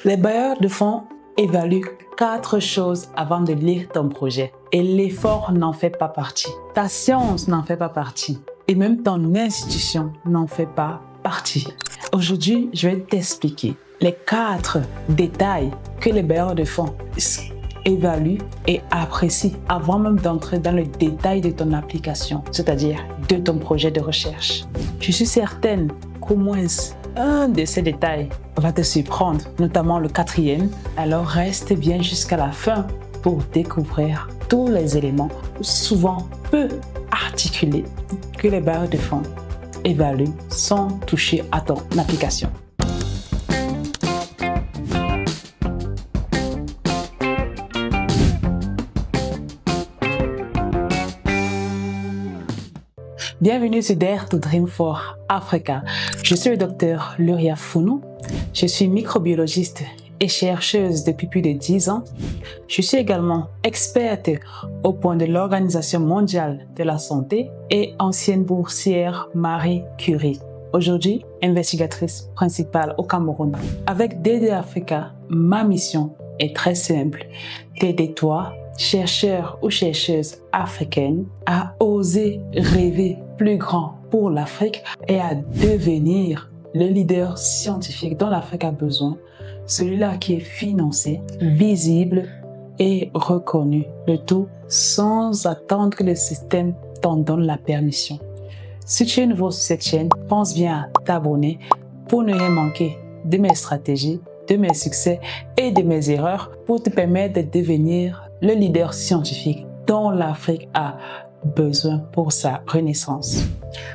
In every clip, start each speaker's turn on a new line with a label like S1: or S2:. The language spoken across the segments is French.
S1: Les bailleurs de fonds évaluent 4 choses avant de lire ton projet. Et l'effort n'en fait pas partie. Ta science n'en fait pas partie. Et même ton institution n'en fait pas partie. Aujourd'hui, je vais t'expliquer les 4 détails que les bailleurs de fonds évaluent et apprécient avant même d'entrer dans le détail de ton application, c'est-à-dire de ton projet de recherche. Je suis certaine qu'au moins un de ces détails va te surprendre, notamment le 4e. Alors reste bien jusqu'à la fin pour découvrir tous les éléments, souvent peu articulés, que les bailleurs de fonds évaluent sans toucher à ton application. Bienvenue sur Dare to Dream for Africa. Je suis le docteur Luria Founou. Je suis microbiologiste et chercheuse depuis plus de 10 ans. Je suis également experte au point de l'Organisation mondiale de la santé et ancienne boursière Marie Curie. Aujourd'hui, investigatrice principale au Cameroun. Avec DD Africa, ma mission est très simple. T'aider toi, chercheur ou chercheuse africaine, à oser rêver plus grand pour l'Afrique et à devenir le leader scientifique dont l'Afrique a besoin, celui-là qui est financé, visible et reconnu, le tout sans attendre que le système t'en donne la permission. Si tu es nouveau sur cette chaîne, pense bien à t'abonner pour ne rien manquer de mes stratégies, de mes succès et de mes erreurs pour te permettre de devenir le leader scientifique dont l'Afrique a besoin pour sa renaissance.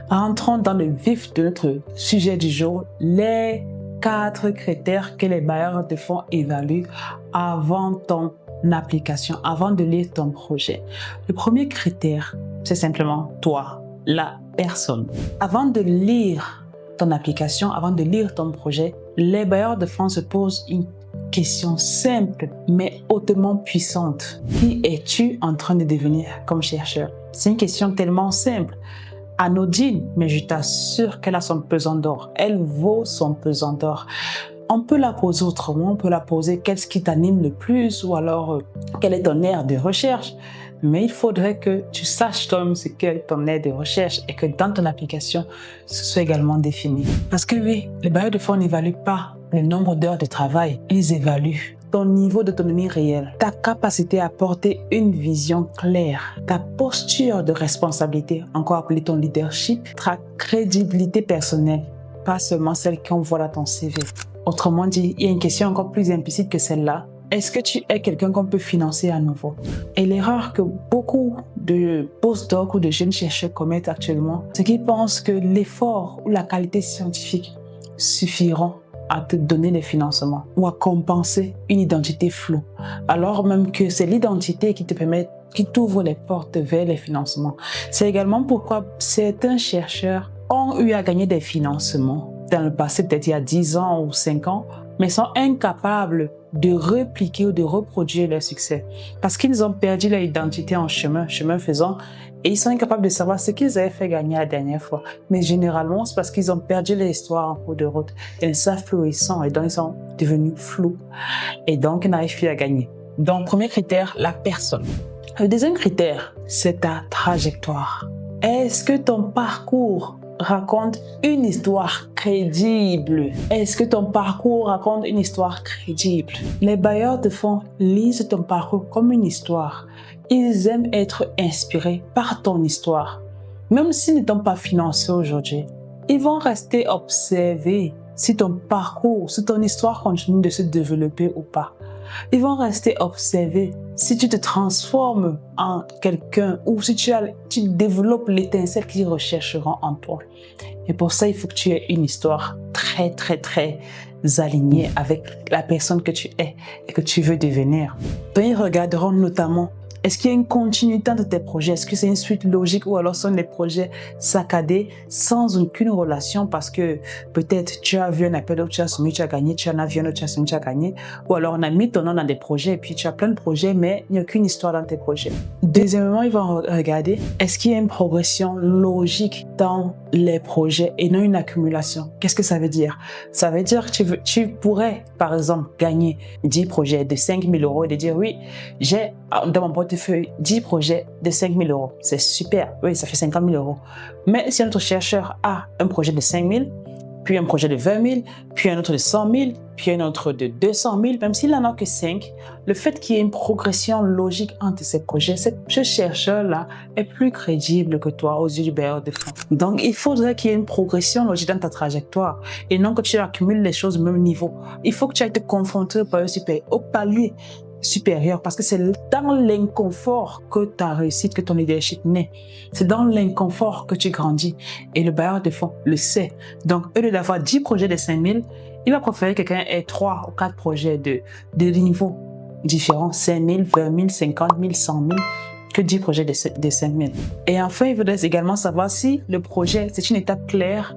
S1: Entrons dans le vif de notre sujet du jour, les 4 critères que les bailleurs de fonds évaluent avant ton application, avant de lire ton projet. Le premier critère, c'est simplement toi, la personne. Avant de lire ton application, avant de lire ton projet, les bailleurs de fonds se posent une question simple mais hautement puissante. Qui es-tu en train de devenir comme chercheur? C'est une question tellement simple, anodine, mais je t'assure qu'elle a son pesant d'or. Elle vaut son pesant d'or. On peut la poser autrement, on peut la poser qu'est-ce qui t'anime le plus ou alors quel est ton aire de recherche. Mais il faudrait que tu saches toi-même ce qu'est ton aire de recherche et que dans ton application, ce soit également défini. Parce que oui, les bailleurs de fonds n'évaluent pas le nombre d'heures de travail, ils évaluent ton niveau d'autonomie réelle, ta capacité à porter une vision claire, ta posture de responsabilité, encore appelée ton leadership, ta crédibilité personnelle, pas seulement celle qu'on voit dans ton CV. Autrement dit, il y a une question encore plus implicite que celle-là. Est-ce que tu es quelqu'un qu'on peut financer à nouveau? Et l'erreur que beaucoup de postdocs ou de jeunes chercheurs commettent actuellement, c'est qu'ils pensent que l'effort ou la qualité scientifique suffiront à te donner les financements ou à compenser une identité floue, alors même que c'est l'identité qui te permet, qui t'ouvre les portes vers les financements. C'est également pourquoi certains chercheurs ont eu à gagner des financements dans le passé, peut-être il y a 10 ans ou 5 ans, mais sont incapables de répliquer ou de reproduire leur succès parce qu'ils ont perdu leur identité en chemin faisant, et ils sont incapables de savoir ce qu'ils avaient fait gagner la dernière fois. Mais généralement, c'est parce qu'ils ont perdu leur histoire en cours de route. Ils ne savent plus où ils sont et donc ils sont devenus flous et donc ils n'arrivent plus à gagner. Donc, premier critère, la personne. Le deuxième critère, c'est ta trajectoire. Est-ce que ton parcours raconte une histoire crédible? Est-ce que ton parcours raconte une histoire crédible? Les bailleurs de fonds lisent ton parcours comme une histoire. Ils aiment être inspirés par ton histoire. Même s'ils ne t'ont pas financé aujourd'hui, ils vont rester observer si ton parcours, si ton histoire continue de se développer ou pas. Ils vont rester observer si tu te transformes en quelqu'un ou si tu développes l'étincelle qu'ils rechercheront en toi. Et pour ça, il faut que tu aies une histoire très alignée avec la personne que tu es et que tu veux devenir. Donc, ils regarderont notamment Est-ce qu'il y a une continuité entre tes projets? Est-ce que c'est une suite logique ou alors sont des projets saccadés sans aucune relation parce que peut-être tu as vu un appel d'offres, tu as soumis, tu as gagné, tu en as vu un autre, tu as soumis, tu as gagné. Ou alors on a mis ton nom dans des projets et puis tu as plein de projets mais il n'y a aucune histoire dans tes projets. Deuxièmement, ils vont regarder est-ce qu'il y a une progression logique dans les projets et non une accumulation. Qu'est-ce que ça veut dire? Ça veut dire que tu pourrais par exemple gagner 10 projets de 5 000 euros et de dire oui, j'ai dans mon portefeuille 10 projets de 5 000 euros. C'est super, oui, ça fait 50 000 euros. Mais si notre chercheur a un projet de 5 000, puis un projet de 20 000, puis un autre de 100 000, puis un autre de 200 000, même s'il n'en a que 5, le fait qu'il y ait une progression logique entre ces projets, ce chercheur-là est plus crédible que toi aux yeux du bailleur de fonds. Donc, il faudrait qu'il y ait une progression logique dans ta trajectoire et non que tu accumules les choses au même niveau. Il faut que tu ailles te confronter au palier supérieur parce que c'est dans l'inconfort que ta réussite, que ton leadership naît. C'est dans l'inconfort que tu grandis et le bailleur de fonds le sait. Donc, au lieu d'avoir 10 projets de 5 000, il va préférer que quelqu'un ait 3 ou 4 projets de niveaux différents, 5 000, 20 000, 50 000, 100 000, que 10 projets de 5 000. Et enfin, il faudrait également savoir si le projet, c'est une étape claire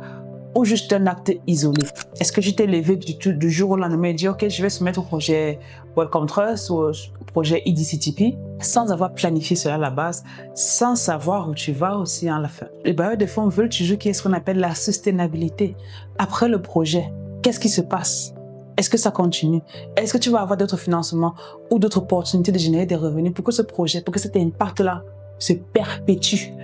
S1: ou juste un acte isolé. Est-ce que tu t'es levé du jour au lendemain et dit ok, je vais soumettre au projet Wellcome Trust ou au projet EDCTP sans avoir planifié cela à la base, sans savoir où tu vas aussi à la fin. Les bailleurs de fonds veulent toujours qu'il y ait ce qu'on appelle la sustainabilité. Après le projet, qu'est-ce qui se passe? Est-ce que ça continue? Est-ce que tu vas avoir d'autres financements ou d'autres opportunités de générer des revenus pour que ce projet, pour que cet impact-là se perpétue?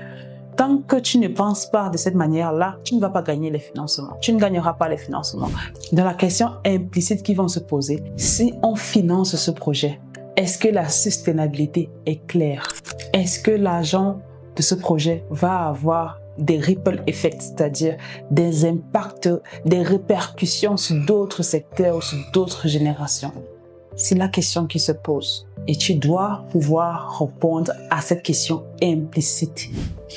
S1: Tant que tu ne penses pas de cette manière-là, tu ne vas pas gagner les financements. Tu ne gagneras pas les financements. Dans la question implicite qu'ils vont se poser, si on finance ce projet, est-ce que la sustainabilité est claire? Est-ce que l'argent de ce projet va avoir des ripple effects, c'est-à-dire des impacts, des répercussions sur d'autres secteurs ou sur d'autres générations? C'est la question qui se pose. Et tu dois pouvoir répondre à cette question implicite.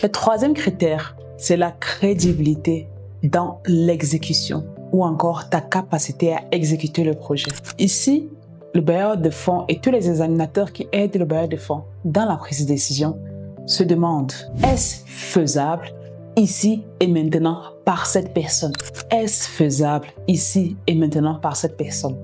S1: Le troisième critère, c'est la crédibilité dans l'exécution ou encore ta capacité à exécuter le projet. Ici, le bailleur de fonds et tous les examinateurs qui aident le bailleur de fonds dans la prise de décision se demandent, est-ce faisable ici et maintenant par cette personne? Est-ce faisable ici et maintenant par cette personne?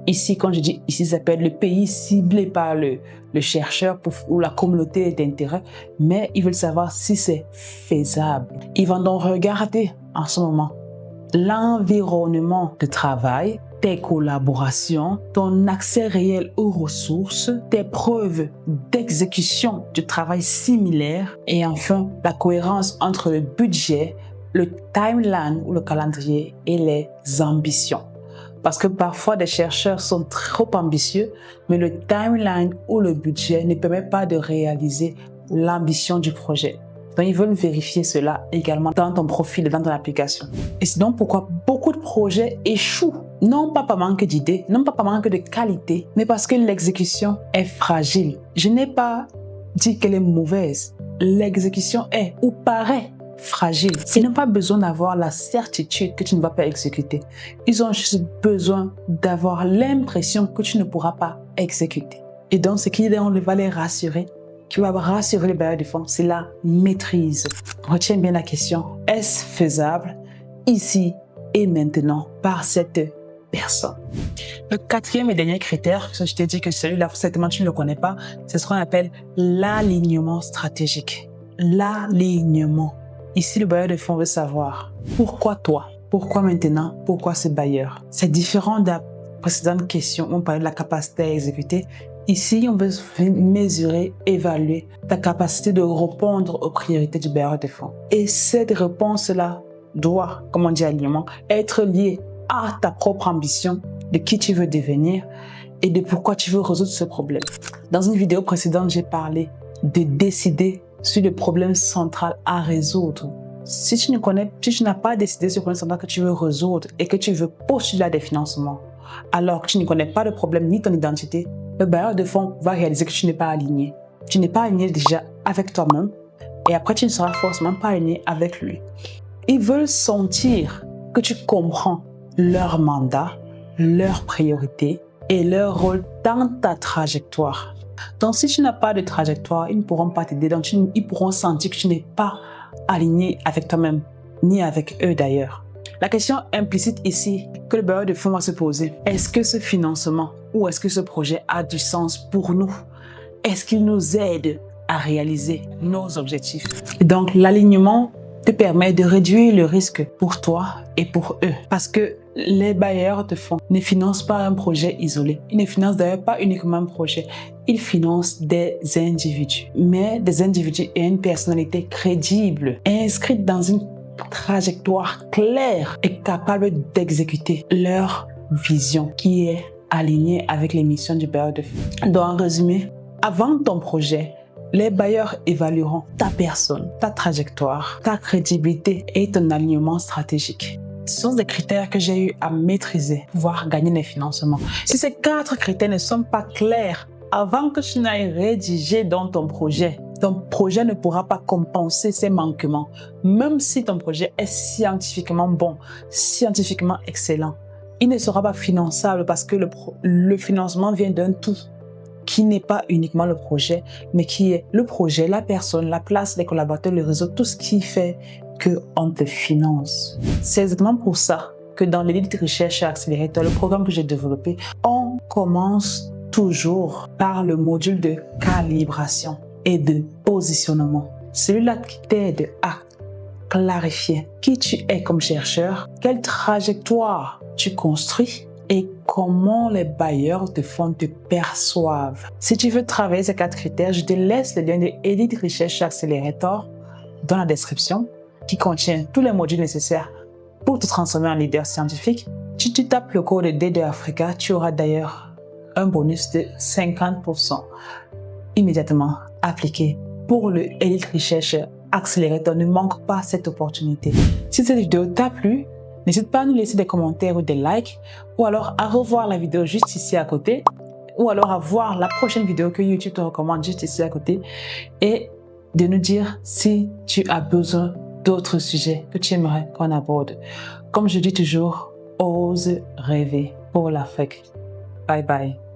S1: Ici, quand je dis ici, ça s'appelle le pays ciblé par le chercheur ou la communauté d'intérêt, mais ils veulent savoir si c'est faisable. Ils vont donc regarder en ce moment l'environnement de travail, tes collaborations, ton accès réel aux ressources, tes preuves d'exécution du travail similaire et enfin la cohérence entre le budget, le timeline ou le calendrier et les ambitions. Parce que parfois, des chercheurs sont trop ambitieux, mais le timeline ou le budget ne permet pas de réaliser l'ambition du projet. Donc, ils veulent vérifier cela également dans ton profil et dans ton application. Et c'est donc pourquoi beaucoup de projets échouent. Non pas par manque d'idées, non pas par manque de qualité, mais parce que l'exécution est fragile. Je n'ai pas dit qu'elle est mauvaise. L'exécution est ou paraît fragile. Ils n'ont pas besoin d'avoir la certitude que tu ne vas pas exécuter. Ils ont juste besoin d'avoir l'impression que tu ne pourras pas exécuter. Et donc, ce qui va les rassurer, qui va rassurer les bailleurs de fonds, c'est la maîtrise. Retiens bien la question. Est-ce faisable ici et maintenant par cette personne? Le quatrième et dernier critère, je t'ai dit que celui-là, certainement tu ne le connais pas, c'est ce qu'on appelle l'alignement stratégique. L'alignement. Ici, le bailleur de fonds veut savoir pourquoi toi, pourquoi maintenant, pourquoi ce bailleur. C'est différent de la précédente question où on parlait de la capacité à exécuter. Ici, on veut mesurer, évaluer ta capacité de répondre aux priorités du bailleur de fonds. Et cette réponse-là doit, comme on dit alignement, être liée à ta propre ambition, de qui tu veux devenir et de pourquoi tu veux résoudre ce problème. Dans une vidéo précédente, j'ai parlé de décider sur le problème central à résoudre. Si tu n'as pas décidé sur le problème central que tu veux résoudre et que tu veux postuler à des financements, alors que tu ne connais pas le problème ni ton identité, le bailleur de fonds va réaliser que tu n'es pas aligné. Tu n'es pas aligné déjà avec toi-même et après tu ne seras forcément pas aligné avec lui. Ils veulent sentir que tu comprends leur mandat, leurs priorités et leur rôle dans ta trajectoire. Donc, si tu n'as pas de trajectoire, ils ne pourront pas t'aider. Donc, ils pourront sentir que tu n'es pas aligné avec toi-même, ni avec eux d'ailleurs. La question implicite ici que le bailleur de fonds va se poser, est-ce que ce financement ou est-ce que ce projet a du sens pour nous? Est-ce qu'il nous aide à réaliser nos objectifs? Et donc, l'alignement te permet de réduire le risque pour toi et pour eux. Parce que les bailleurs de fonds ne financent pas un projet isolé. Ils ne financent d'ailleurs pas uniquement un projet. Ils financent des individus. Mais des individus et une personnalité crédible, inscrite dans une trajectoire claire et capable d'exécuter leur vision qui est alignée avec les missions du bailleur de fonds. Donc, en résumé, avant ton projet, les bailleurs évalueront ta personne, ta trajectoire, ta crédibilité et ton alignement stratégique. Ce sont des critères que j'ai eu à maîtriser pour pouvoir gagner les financements. Si ces 4 critères ne sont pas clairs avant que tu n'ailles rédiger dans ton projet ne pourra pas compenser ces manquements, même si ton projet est scientifiquement bon, scientifiquement excellent. Il ne sera pas finançable parce que le financement vient d'un tout qui n'est pas uniquement le projet, mais qui est le projet, la personne, la place, les collaborateurs, le réseau, tout ce qui fait qu'on te finance. C'est exactement pour ça que dans l'Elite Recherche Accelerator, le programme que j'ai développé, on commence toujours par le module de calibration et de positionnement. Celui-là qui t'aide à clarifier qui tu es comme chercheur, quelle trajectoire tu construis et comment les bailleurs de fonds te perçoivent. Si tu veux travailler ces 4 critères, je te laisse le lien de Elite Recherche Accelerator dans la description qui contient tous les modules nécessaires pour te transformer en leader scientifique. Si tu tapes le code D2 Africa, tu auras d'ailleurs un bonus de 50% immédiatement appliqué pour le Elite Recherche Accelerator. Ne manque pas cette opportunité. Si cette vidéo t'a plu, n'hésite pas à nous laisser des commentaires ou des likes, ou alors à revoir la vidéo juste ici à côté, ou alors à voir la prochaine vidéo que YouTube te recommande juste ici à côté, et de nous dire si tu as besoin d'autres sujets que tu aimerais qu'on aborde. Comme je dis toujours, ose rêver pour l'Afrique. Bye bye.